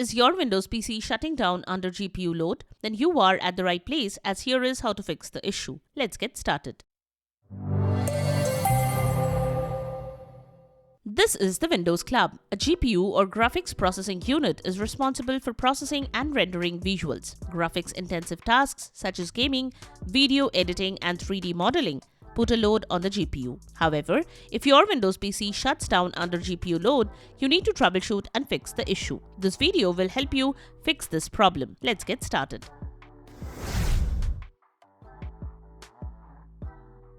Is your Windows PC shutting down under GPU load? Then you are at the right place, as here is how to fix the issue. Let's get started. This is the Windows Club. A GPU or graphics processing unit is responsible for processing and rendering visuals, graphics-intensive tasks such as gaming, video editing, and 3D modeling put a load on the GPU. However, if your Windows PC shuts down under GPU load, you need to troubleshoot and fix the issue. This video will help you fix this problem. Let's get started.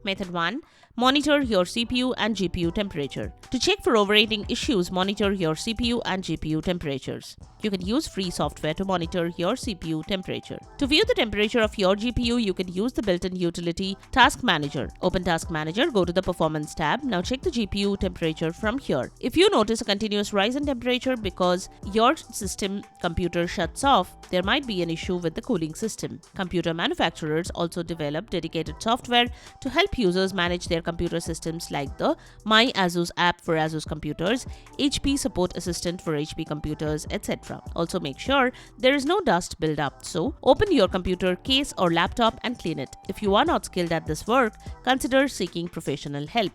Method 1. Monitor your CPU and GPU temperature. To check for overheating issues, monitor your CPU and GPU temperatures. You can use free software to monitor your CPU temperature. To view the temperature of your GPU, you can use the built-in utility Task Manager. Open Task Manager, go to the Performance tab. Now check the GPU temperature from here. If you notice a continuous rise in temperature because your system computer shuts off, there might be an issue with the cooling system. Computer manufacturers also develop dedicated software to help users manage their computer systems like the My ASUS app for ASUS computers, HP Support Assistant for HP computers, etc. Also make sure there is no dust buildup, so open your computer case or laptop and clean it. If you are not skilled at this work, consider seeking professional help.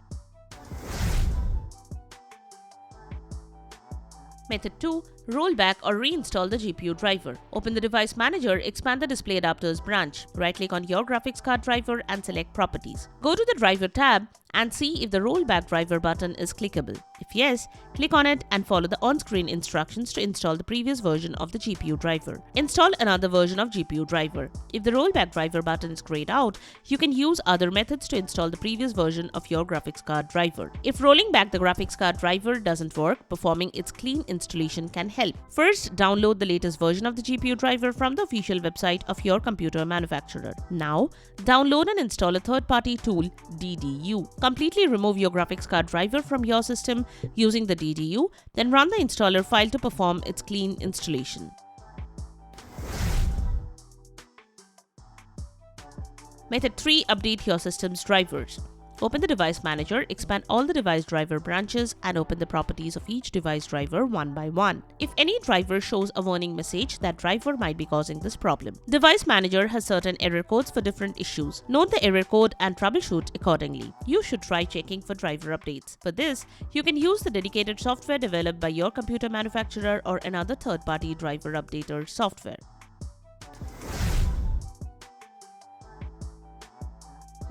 Method 2. Roll back or reinstall the GPU driver. Open the Device Manager, expand the Display Adapters branch. Right-click on your graphics card driver and select Properties. Go to the Driver tab and see if the Rollback Driver button is clickable. If yes, click on it and follow the on-screen instructions to install the previous version of the GPU driver. Install another version of GPU driver. If the Rollback Driver button is grayed out, you can use other methods to install the previous version of your graphics card driver. If rolling back the graphics card driver doesn't work, performing its clean installation can help. First, download the latest version of the GPU driver from the official website of your computer manufacturer. Now, download and install a third-party tool, DDU. Completely remove your graphics card driver from your system using the DDU, then run the installer file to perform its clean installation. Method 3. Update your system's drivers. Open the Device Manager, expand all the device driver branches and open the properties of each device driver one by one. If any driver shows a warning message, that driver might be causing this problem. Device Manager has certain error codes for different issues. Note the error code and troubleshoot accordingly. You should try checking for driver updates. For this, you can use the dedicated software developed by your computer manufacturer or another third-party driver updater software.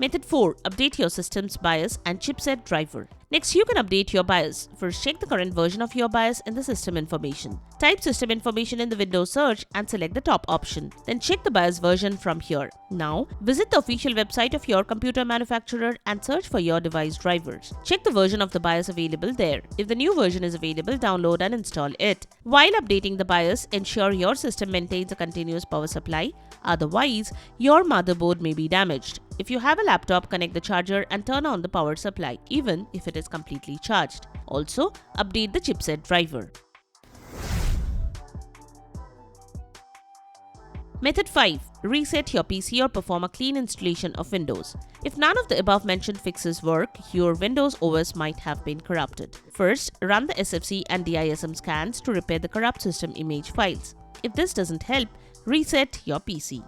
Method 4. Update your system's BIOS and chipset driver. Next, you can update your BIOS. First, check the current version of your BIOS in the system information. Type system information in the Windows search and select the top option. Then check the BIOS version from here. Now, visit the official website of your computer manufacturer and search for your device drivers. Check the version of the BIOS available there. If the new version is available, download and install it. While updating the BIOS, ensure your system maintains a continuous power supply. Otherwise, your motherboard may be damaged. If you have a laptop, connect the charger and turn on the power supply, even if it is completely charged. Also, update the chipset driver. Method 5. Reset your PC or perform a clean installation of Windows. If none of the above mentioned fixes work, your Windows OS might have been corrupted. First, run the SFC and DISM scans to repair the corrupt system image files. If this doesn't help, reset your PC.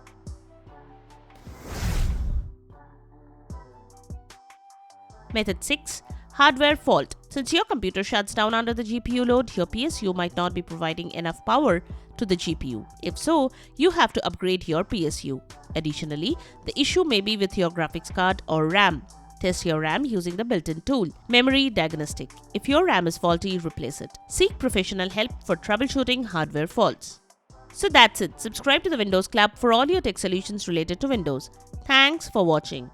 Method 6. Hardware fault. Since your computer shuts down under the GPU load, your PSU might not be providing enough power to the GPU. If so, you have to upgrade your PSU. Additionally, the issue may be with your graphics card or RAM. Test your RAM using the built-in tool, Memory Diagnostic. If your RAM is faulty, replace it. Seek professional help for troubleshooting hardware faults. So that's it. Subscribe to the Windows Club for all your tech solutions related to Windows. Thanks for watching.